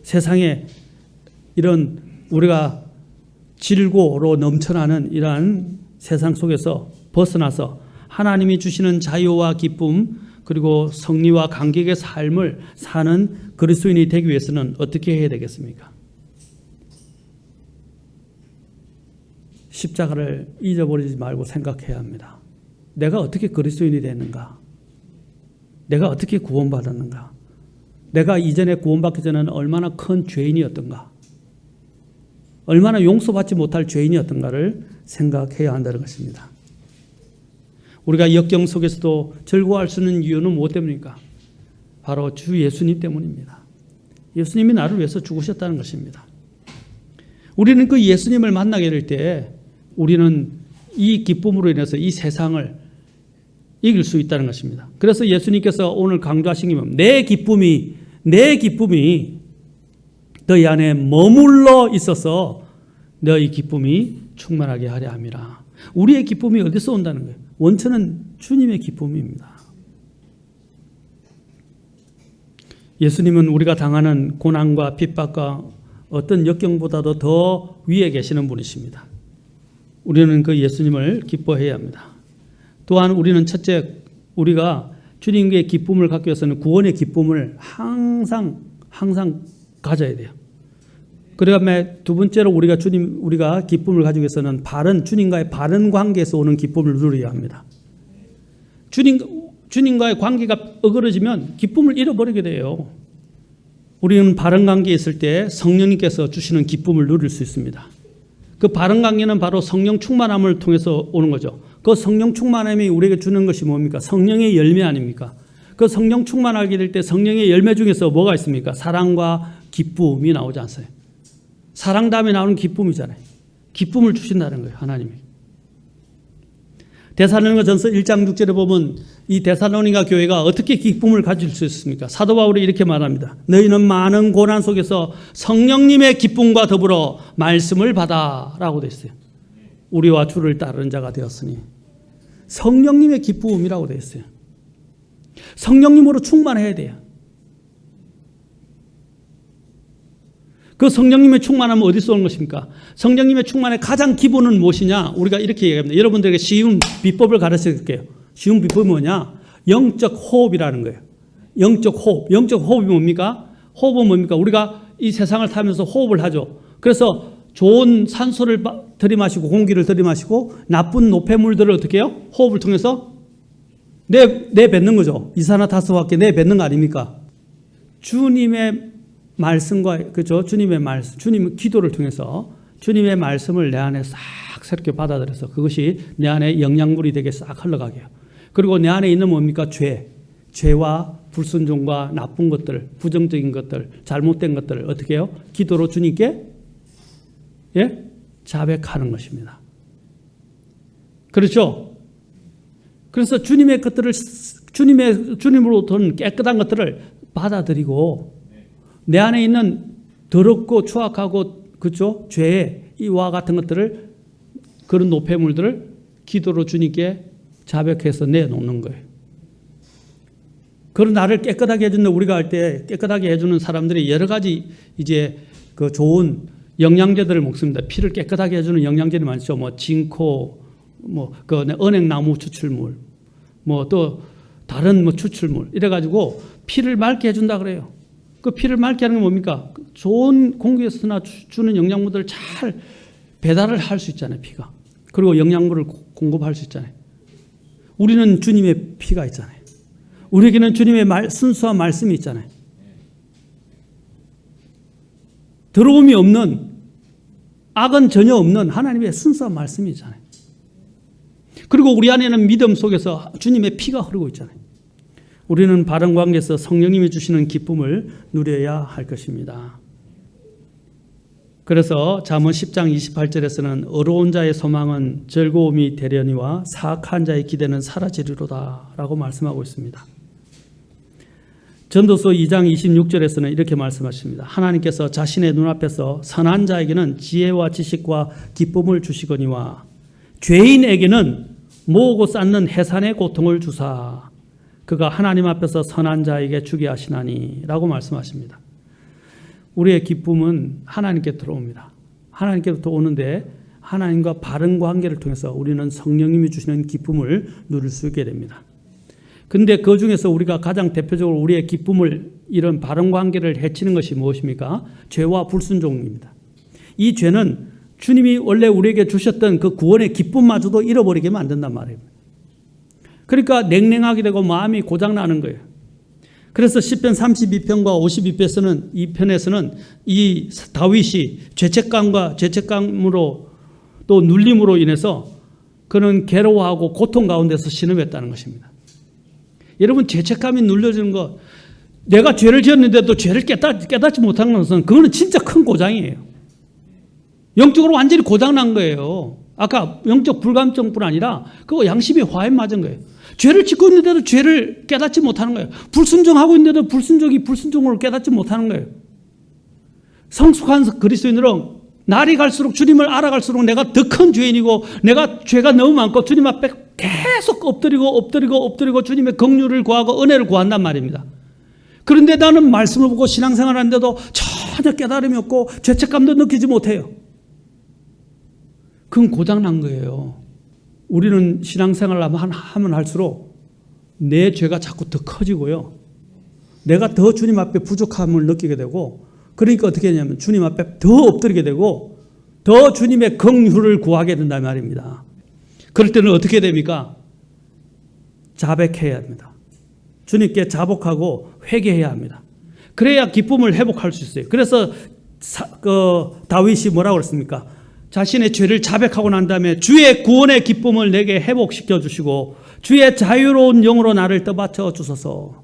세상의 이런 우리가 질고로 넘쳐나는 이러한 세상 속에서 벗어나서 하나님이 주시는 자유와 기쁨 그리고 성리와 감격의 삶을 사는 그리스도인이 되기 위해서는 어떻게 해야 되겠습니까? 십자가를 잊어버리지 말고 생각해야 합니다. 내가 어떻게 그리스도인이 됐는가? 내가 어떻게 구원받았는가? 내가 이전에 구원받기 전에는 얼마나 큰 죄인이었던가? 얼마나 용서받지 못할 죄인이었던가를 생각해야 한다는 것입니다. 우리가 역경 속에서도 즐거워할 수 있는 이유는 무엇 때문입니까? 바로 주 예수님 때문입니다. 예수님이 나를 위해서 죽으셨다는 것입니다. 우리는 그 예수님을 만나게 될 때 우리는 이 기쁨으로 인해서 이 세상을 이길 수 있다는 것입니다. 그래서 예수님께서 오늘 강조하신 게 뭡니까? 내 기쁨이 너희 안에 머물러 있어서 너희 기쁨이 충만하게 하려 함이라. 우리의 기쁨이 어디서 온다는 거예요? 원천은 주님의 기쁨입니다. 예수님은 우리가 당하는 고난과 핍박과 어떤 역경보다도 더 위에 계시는 분이십니다. 우리는 그 예수님을 기뻐해야 합니다. 또한 우리는 첫째, 우리가 주님의 기쁨을 갖기 위해서는 구원의 기쁨을 항상 가져야 돼요. 그다음에 두 번째로 우리가 기쁨을 가지기 위해서는 주님과의 바른 관계에서 오는 기쁨을 누려야 합니다. 주님과의 관계가 어그러지면 기쁨을 잃어버리게 돼요. 우리는 바른 관계에 있을 때 성령님께서 주시는 기쁨을 누릴 수 있습니다. 그 바른 관계는 바로 성령 충만함을 통해서 오는 거죠. 그 성령 충만함이 우리에게 주는 것이 뭡니까? 성령의 열매 아닙니까? 그 성령 충만하게 될 때 성령의 열매 중에서 뭐가 있습니까? 사랑과 기쁨이 나오지 않아요. 사랑 다음에 나오는 기쁨이잖아요. 기쁨을 주신다는 거예요, 하나님이. 데살로니가전서 1장 6절에 보면 이 데살로니가 교회가 어떻게 기쁨을 가질 수 있습니까? 사도 바울이 이렇게 말합니다. 너희는 많은 고난 속에서 성령님의 기쁨과 더불어 말씀을 받아라고 되어 있어요. 우리와 주를 따르는 자가 되었으니 성령님의 기쁨이라고 되어 있어요. 성령님으로 충만해야 돼요. 그 성령님의 충만함은 어디서 오는 것입니까? 성령님의 충만의 가장 기본은 무엇이냐? 우리가 이렇게 얘기합니다. 여러분들에게 쉬운 비법을 가르쳐 드릴게요. 쉬운 비법이 뭐냐? 영적 호흡이라는 거예요. 영적 호흡. 영적 호흡이 뭡니까? 호흡은 뭡니까? 우리가 이 세상을 타면서 호흡을 하죠. 그래서 좋은 산소를 들이마시고 공기를 들이마시고 나쁜 노폐물들을 어떻게 해요? 호흡을 통해서 내뱉는 거죠. 이산화탄소와 함께 내뱉는 거 아닙니까? 주님의 말씀과 그죠? 주님의 말씀, 주님의 기도를 통해서 주님의 말씀을 내 안에 싹 새롭게 받아들여서 그것이 내 안에 영양분이 되게 싹 흘러가게 해요. 그리고 내 안에 있는 뭡니까? 죄와 불순종과 나쁜 것들, 부정적인 것들, 잘못된 것들을 어떻게 해요? 기도로 주님께 자백하는 것입니다. 그렇죠? 그래서 주님의 것들을 주님으로부터는 깨끗한 것들을 받아들이고 내 안에 있는 더럽고 추악하고 그죠? 죄 이와 같은 것들을 그런 노폐물들을 기도로 주님께 자백해서 내놓는 거예요. 그런 나를 깨끗하게 해주는 우리가 할 때 깨끗하게 해주는 사람들이 여러 가지 이제 그 좋은 영양제들을 먹습니다. 피를 깨끗하게 해주는 영양제들이 많죠. 뭐 징코, 뭐 그 은행나무 추출물, 뭐 또 다른 뭐 추출물 이래가지고 피를 맑게 해준다 그래요. 그 피를 맑게 하는 게 뭡니까? 좋은 공기에서나 주는 영양분들을 잘 배달을 할 수 있잖아요. 피가. 그리고 영양분을 공급할 수 있잖아요. 우리는 주님의 피가 있잖아요. 우리에게는 주님의 순수한 말씀이 있잖아요. 더러움이 없는, 악은 전혀 없는 하나님의 순수한 말씀이 있잖아요. 그리고 우리 안에는 믿음 속에서 주님의 피가 흐르고 있잖아요. 우리는 바른 관계에서 성령님이 주시는 기쁨을 누려야 할 것입니다. 그래서 잠언 10장 28절에서는 어려운 자의 소망은 즐거움이 되려니와 사악한 자의 기대는 사라지리로다 라고 말씀하고 있습니다. 전도서 2장 26절에서는 이렇게 말씀하십니다. 하나님께서 자신의 눈앞에서 선한 자에게는 지혜와 지식과 기쁨을 주시거니와 죄인에게는 모으고 쌓는 해산의 고통을 주사 그가 하나님 앞에서 선한 자에게 주게 하시나니 라고 말씀하십니다. 우리의 기쁨은 하나님께 들어옵니다. 하나님께부터 오는데 하나님과 바른 관계를 통해서 우리는 성령님이 주시는 기쁨을 누릴 수 있게 됩니다. 근데 그 중에서 우리가 가장 대표적으로 우리의 기쁨을 이런 바른 관계를 해치는 것이 무엇입니까? 죄와 불순종입니다. 이 죄는 주님이 원래 우리에게 주셨던 그 구원의 기쁨마저도 잃어버리게 만든단 말이에요. 그러니까 냉랭하게 되고 마음이 고장나는 거예요. 그래서 시편 32편과 52편에서는 이 편에서는 이 다윗이 죄책감으로 또 눌림으로 인해서 그는 괴로워하고 고통 가운데서 신음했다는 것입니다. 여러분 죄책감이 눌려지는 것, 내가 죄를 지었는데도 죄를 깨닫지 못한 것은 그거는 진짜 큰 고장이에요. 영적으로 완전히 고장난 거예요. 아까 영적 불감증뿐 아니라 그거 양심의 화에 맞은 거예요. 죄를 짓고 있는데도 죄를 깨닫지 못하는 거예요. 불순종하고 있는데도 불순종을 깨닫지 못하는 거예요. 성숙한 그리스도인으로 날이 갈수록 주님을 알아갈수록 내가 더 큰 죄인이고 내가 죄가 너무 많고 주님 앞에 계속 엎드리고 주님의 긍휼을 구하고 은혜를 구한단 말입니다. 그런데 나는 말씀을 보고 신앙생활 하는데도 전혀 깨달음이 없고 죄책감도 느끼지 못해요. 그건 고장난 거예요. 우리는 신앙생활을 하면 할수록 내 죄가 자꾸 더 커지고요. 내가 더 주님 앞에 부족함을 느끼게 되고 그러니까 어떻게 하냐면 주님 앞에 더 엎드리게 되고 더 주님의 긍휼을 구하게 된단 말입니다. 그럴 때는 어떻게 됩니까? 자백해야 합니다. 주님께 자복하고 회개해야 합니다. 그래야 기쁨을 회복할 수 있어요. 그래서 다윗이 뭐라고 그랬습니까? 자신의 죄를 자백하고 난 다음에 주의 구원의 기쁨을 내게 회복시켜 주시고 주의 자유로운 영으로 나를 떠받쳐 주소서.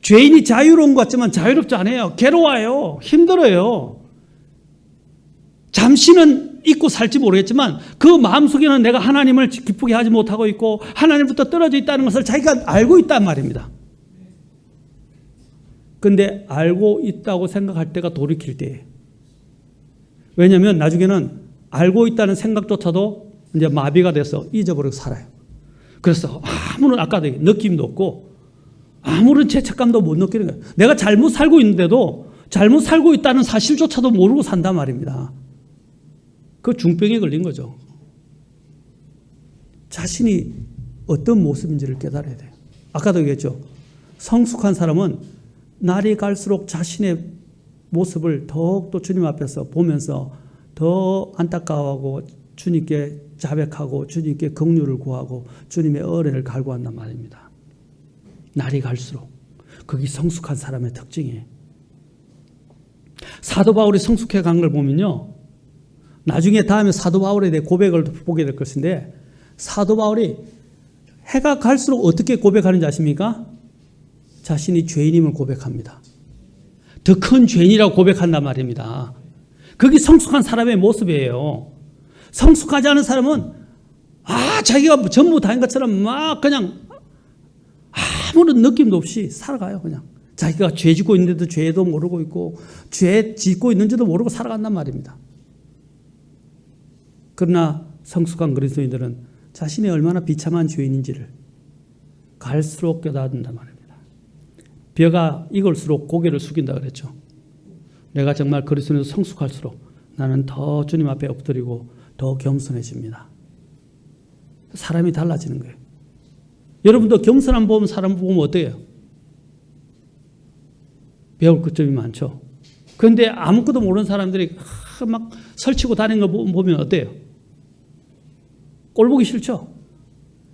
죄인이 자유로운 것 같지만 자유롭지 않아요. 괴로워요. 힘들어요. 잠시는 잊고 살지 모르겠지만 그 마음속에는 내가 하나님을 기쁘게 하지 못하고 있고 하나님부터 떨어져 있다는 것을 자기가 알고 있단 말입니다. 그런데 알고 있다고 생각할 때가 돌이킬 때예요. 왜냐하면 나중에는 알고 있다는 생각조차도 이제 마비가 돼서 잊어버리고 살아요. 그래서 아무런 아까도 느낌도 없고 아무런 죄책감도 못 느끼는 거예요. 내가 잘못 살고 있는데도 잘못 살고 있다는 사실조차도 모르고 산단 말입니다. 그 중병에 걸린 거죠. 자신이 어떤 모습인지를 깨달아야 돼요. 아까도 얘기했죠. 성숙한 사람은 날이 갈수록 자신의 모습을 더욱더 주님 앞에서 보면서 더 안타까워하고 주님께 자백하고 주님께 긍휼을 구하고 주님의 은혜를 갈구한단 말입니다. 날이 갈수록 그게 성숙한 사람의 특징이에요. 사도 바울이 성숙해 간 걸 보면요. 나중에 다음에 사도 바울에 대해 고백을 보게 될 것인데 사도 바울이 해가 갈수록 어떻게 고백하는지 아십니까? 자신이 죄인임을 고백합니다. 더 큰 죄인이라고 고백한단 말입니다. 그게 성숙한 사람의 모습이에요. 성숙하지 않은 사람은 자기가 전부 다인 것처럼 막 그냥 아무런 느낌도 없이 살아가요. 그냥 자기가 죄 짓고 있는데도 죄도 모르고 있고 죄 짓고 있는지도 모르고 살아간단 말입니다. 그러나 성숙한 그리스도인들은 자신이 얼마나 비참한 죄인인지를 갈수록 깨닫는단 말입니다. 벼가 익을수록 고개를 숙인다 그랬죠. 내가 정말 그리스도인으로 성숙할수록 나는 더 주님 앞에 엎드리고 더 겸손해집니다. 사람이 달라지는 거예요. 여러분도 겸손한 사람 보면 어때요? 배울 것점이 많죠. 그런데 아무것도 모르는 사람들이 막 설치고 다니는 거 보면 어때요? 꼴 보기 싫죠?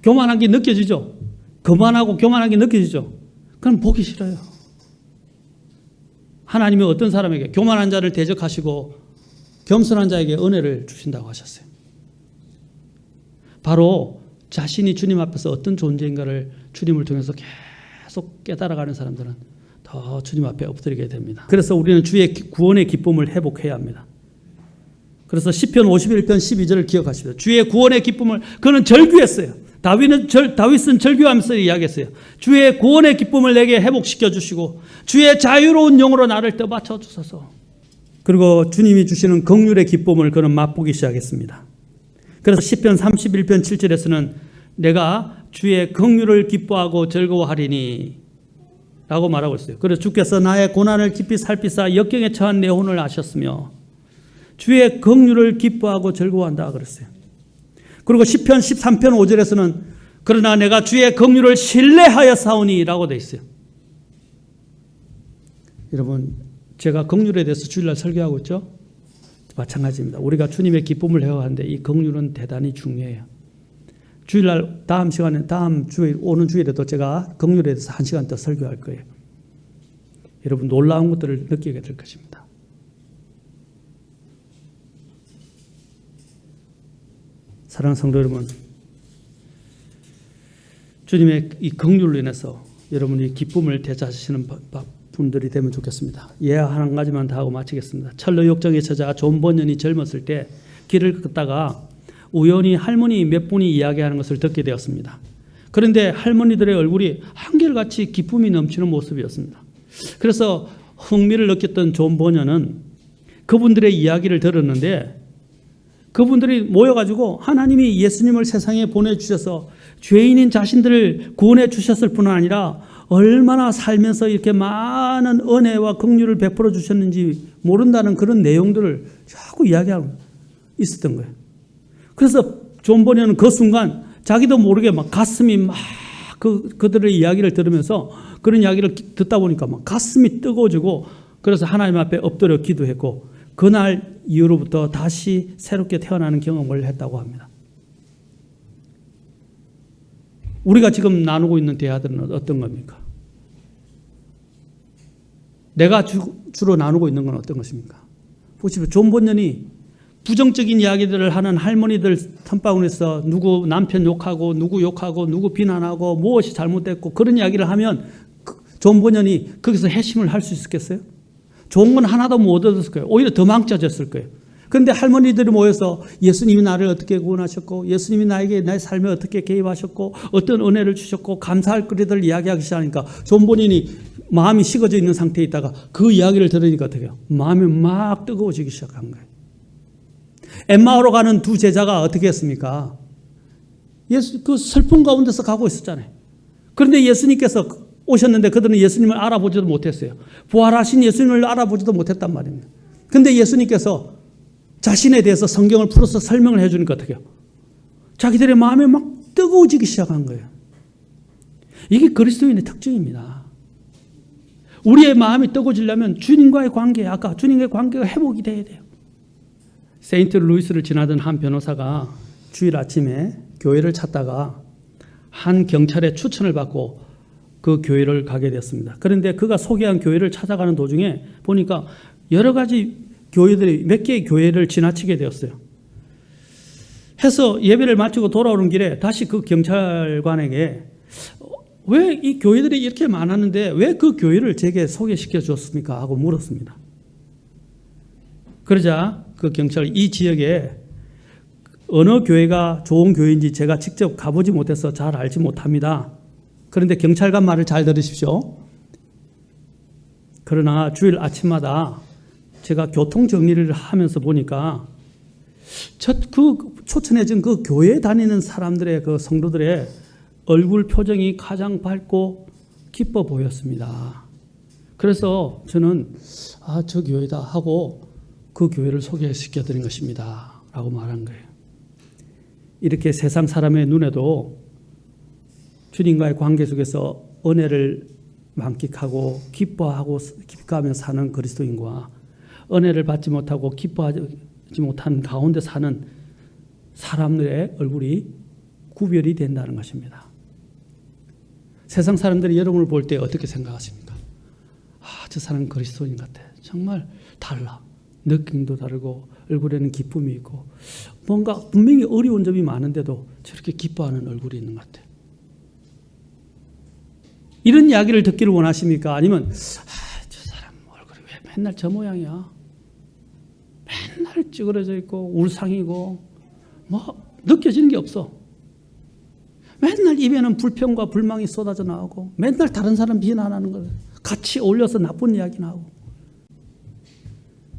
교만한 게 느껴지죠? 거만하고 교만한 게 느껴지죠? 그럼 보기 싫어요. 하나님이 어떤 사람에게 교만한 자를 대적하시고 겸손한 자에게 은혜를 주신다고 하셨어요. 바로 자신이 주님 앞에서 어떤 존재인가를 주님을 통해서 계속 깨달아가는 사람들은 더 주님 앞에 엎드리게 됩니다. 그래서 우리는 주의 구원의 기쁨을 회복해야 합니다. 그래서 시편 51편 12절을 기억하십시오. 주의 구원의 기쁨을 그는 절규했어요. 다윗은 절규하면서 이야기했어요. 주의 구원의 기쁨을 내게 회복시켜 주시고 주의 자유로운 영으로 나를 떠받쳐 주소서. 그리고 주님이 주시는 긍휼의 기쁨을 그는 맛보기 시작했습니다. 그래서 시편 31편 7절에서는 내가 주의 긍휼을 기뻐하고 즐거워하리니 라고 말하고 있어요. 그래서 주께서 나의 고난을 깊이 살피사 역경에 처한 내 혼을 아셨으며 주의 긍휼을 기뻐하고 즐거워한다 그랬어요. 그리고 시편 13편 5절에서는 그러나 내가 주의 긍휼을 신뢰하여 사오니 라고 되어 있어요. 여러분, 제가 긍휼에 대해서 주일날 설교하고 있죠? 마찬가지입니다. 우리가 주님의 기쁨을 회복하는데 이 긍휼은 대단히 중요해요. 주일날 다음 시간에 오는 주일에도 제가 긍휼에 대해서 1시간 더 설교할 거예요. 여러분 놀라운 것들을 느끼게 될 것입니다. 사랑하는 성도 여러분, 주님의 이 긍휼로 인해서 여러분이 기쁨을 되찾으시는 분들이 되면 좋겠습니다. 한 가지만 다 하고 마치겠습니다. 철로 욕정에 처자 존 버년이 젊었을 때 길을 걷다가 우연히 할머니 몇 분이 이야기하는 것을 듣게 되었습니다. 그런데 할머니들의 얼굴이 한결같이 기쁨이 넘치는 모습이었습니다. 그래서 흥미를 느꼈던 존 버년은 그분들의 이야기를 들었는데 그분들이 모여가지고 하나님이 예수님을 세상에 보내주셔서 죄인인 자신들을 구원해 주셨을 뿐 아니라 얼마나 살면서 이렇게 많은 은혜와 긍휼을 베풀어 주셨는지 모른다는 그런 내용들을 자꾸 이야기하고 있었던 거예요. 그래서 존 버년은 그 순간 자기도 모르게 막 가슴이 막 그들의 이야기를 들으면서 그런 이야기를 듣다 보니까 막 가슴이 뜨거워지고 그래서 하나님 앞에 엎드려 기도했고 그날 이후로부터 다시 새롭게 태어나는 경험을 했다고 합니다. 우리가 지금 나누고 있는 대화들은 어떤 겁니까? 내가 주로 나누고 있는 건 어떤 것입니까? 보십시오. 존 버년이 부정적인 이야기들을 하는 할머니들 텀바구니에서 누구 남편 욕하고 누구 비난하고 무엇이 잘못됐고 그런 이야기를 하면 존 버년이 거기서 회심을 할 수 있었겠어요? 좋은 건 하나도 못 얻었을 거예요. 오히려 더 망쳐졌을 거예요. 그런데 할머니들이 모여서 예수님이 나를 어떻게 구원하셨고 예수님이 나의 삶에 어떻게 개입하셨고 어떤 은혜를 주셨고 감사할 거리들 이야기하기 시작하니까 존 버년이 마음이 식어져 있는 상태에 있다가 그 이야기를 들으니까 어떻게 해요? 마음이 막 뜨거워지기 시작한 거예요. 엠마오로 가는 두 제자가 어떻게 했습니까? 그 슬픔 가운데서 가고 있었잖아요. 그런데 예수님께서 오셨는데 그들은 예수님을 알아보지도 못했어요. 부활하신 예수님을 알아보지도 못했단 말입니다. 그런데 예수님께서 자신에 대해서 성경을 풀어서 설명을 해주니까 어떻게 해요? 자기들의 마음이 막 뜨거워지기 시작한 거예요. 이게 그리스도인의 특징입니다. 우리의 마음이 뜨거워지려면 주님과의 관계, 아까 주님과의 관계가 회복이 돼야 돼요. 세인트 루이스를 지나던 한 변호사가 주일 아침에 교회를 찾다가 한 경찰의 추천을 받고 그 교회를 가게 됐습니다. 그런데 그가 소개한 교회를 찾아가는 도중에 보니까 여러 가지 교회들이 몇 개의 교회를 지나치게 되었어요. 해서 예배를 마치고 돌아오는 길에 다시 그 경찰관에게 왜 이 교회들이 이렇게 많았는데 왜 그 교회를 제게 소개시켜 줬습니까? 하고 물었습니다. 그러자 그 경찰이 이 지역에 어느 교회가 좋은 교회인지 제가 직접 가보지 못해서 잘 알지 못합니다. 그런데 경찰관 말을 잘 들으십시오. 그러나 주일 아침마다 제가 교통 정리를 하면서 보니까 초천해진 그 교회에 다니는 사람들의 그 성도들의 얼굴 표정이 가장 밝고 기뻐 보였습니다. 그래서 저는 저 교회다 하고 그 교회를 소개시켜 드린 것입니다. 라고 말한 거예요. 이렇게 세상 사람의 눈에도 주님과의 관계 속에서 은혜를 만끽하고 기뻐하며 사는 그리스도인과 은혜를 받지 못하고 기뻐하지 못하는 가운데 사는 사람들의 얼굴이 구별이 된다는 것입니다. 세상 사람들이 여러분을 볼 때 어떻게 생각하십니까? 저 사람 그리스도인 같아. 정말 달라. 느낌도 다르고 얼굴에는 기쁨이 있고 뭔가 분명히 어려운 점이 많은데도 저렇게 기뻐하는 얼굴이 있는 것 같아. 이런 이야기를 듣기를 원하십니까? 아니면 저 사람 얼굴이 왜 맨날 저 모양이야? 맨날 찌그러져 있고 울상이고 뭐 느껴지는 게 없어. 맨날 입에는 불평과 불망이 쏟아져 나오고 맨날 다른 사람 비난하는 걸 같이 어울려서 나쁜 이야기 나오고.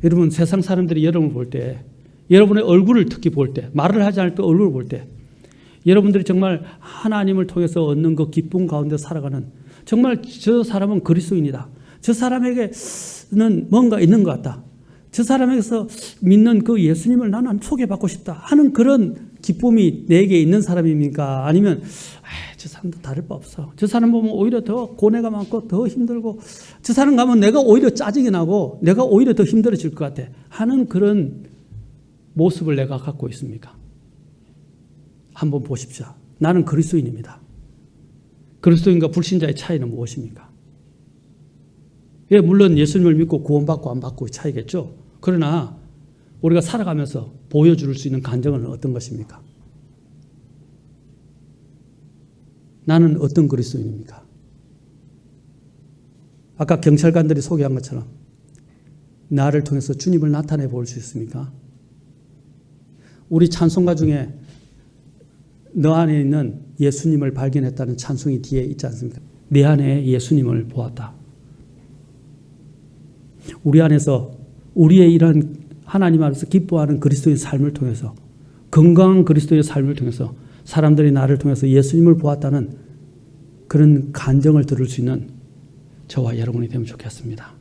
여러분, 세상 사람들이 여러분을 볼 때, 여러분의 얼굴을 특히 볼 때, 말을 하지 않을 때 얼굴을 볼 때 여러분들이 정말 하나님을 통해서 얻는 그 기쁨 가운데 살아가는, 정말 저 사람은 그리스도인이다, 저 사람에게는 뭔가 있는 것 같다, 저 사람에게서 믿는 그 예수님을 나는 소개받고 싶다 하는 그런 기쁨이 내게 있는 사람입니까? 아니면 저 사람도 다를 바 없어, 저 사람 보면 오히려 더 고뇌가 많고 더 힘들고, 저 사람 가면 내가 오히려 짜증이 나고 내가 오히려 더 힘들어질 것 같아 하는 그런 모습을 내가 갖고 있습니까? 한번 보십시오. 나는 그리스도인입니다. 그리스도인과 불신자의 차이는 무엇입니까? 예, 물론 예수님을 믿고 구원받고 안 받고의 차이겠죠. 그러나 우리가 살아가면서 보여줄 수 있는 간증은 어떤 것입니까? 나는 어떤 그리스도인입니까? 아까 경찰관들이 소개한 것처럼 나를 통해서 주님을 나타내 볼 수 있습니까? 우리 찬송가 중에 너 안에 있는 예수님을 발견했다는 찬송이 뒤에 있지 않습니까? 내 안에 예수님을 보았다. 우리 안에서 우리의 이런 하나님 안에서 기뻐하는 그리스도의 삶을 통해서, 건강한 그리스도의 삶을 통해서 사람들이 나를 통해서 예수님을 보았다는 그런 간증을 들을 수 있는 저와 여러분이 되면 좋겠습니다.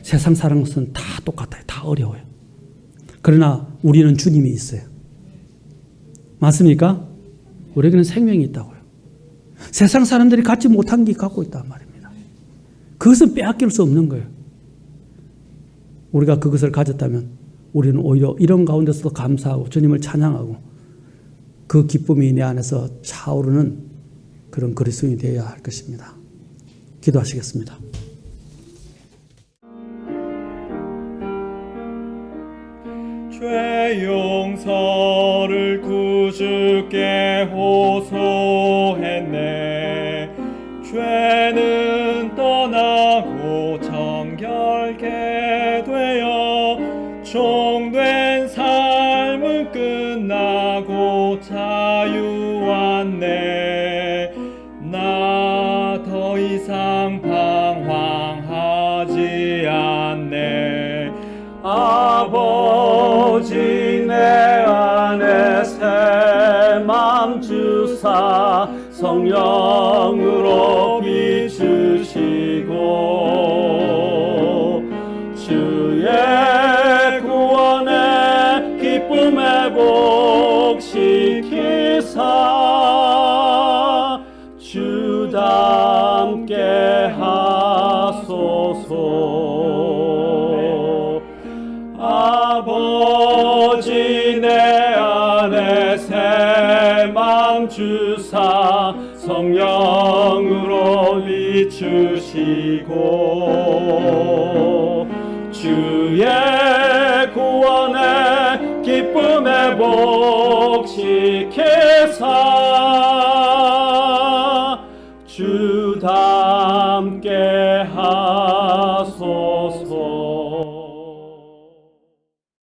세상 사람은 다 똑같아요. 다 어려워요. 그러나 우리는 주님이 있어요. 맞습니까? 우리에게는 생명이 있다고요. 세상 사람들이 갖지 못한 게 갖고 있단 말입니다. 그것은 빼앗길 수 없는 거예요. 우리가 그것을 가졌다면 우리는 오히려 이런 가운데서도 감사하고 주님을 찬양하고 그 기쁨이 내 안에서 차오르는 그런 그리스도인이 되어야 할 것입니다. 기도하시겠습니다. 죄 용서를 구주께 호소했네. 죄는 떠나고 정결케 되어 종된 삶은 끝나고 자유 왔네. 나 더 이상 방황하지 않네. 아버지 내 안에 새 맘 주사 성령으로 비추시고 주의 구원의 기쁨 회복시키사 주답게 하소서. 아버지 내 안에 새 맘 주사 성령으로 비추시고 주의 구원의 기쁨 회복시키사 주답게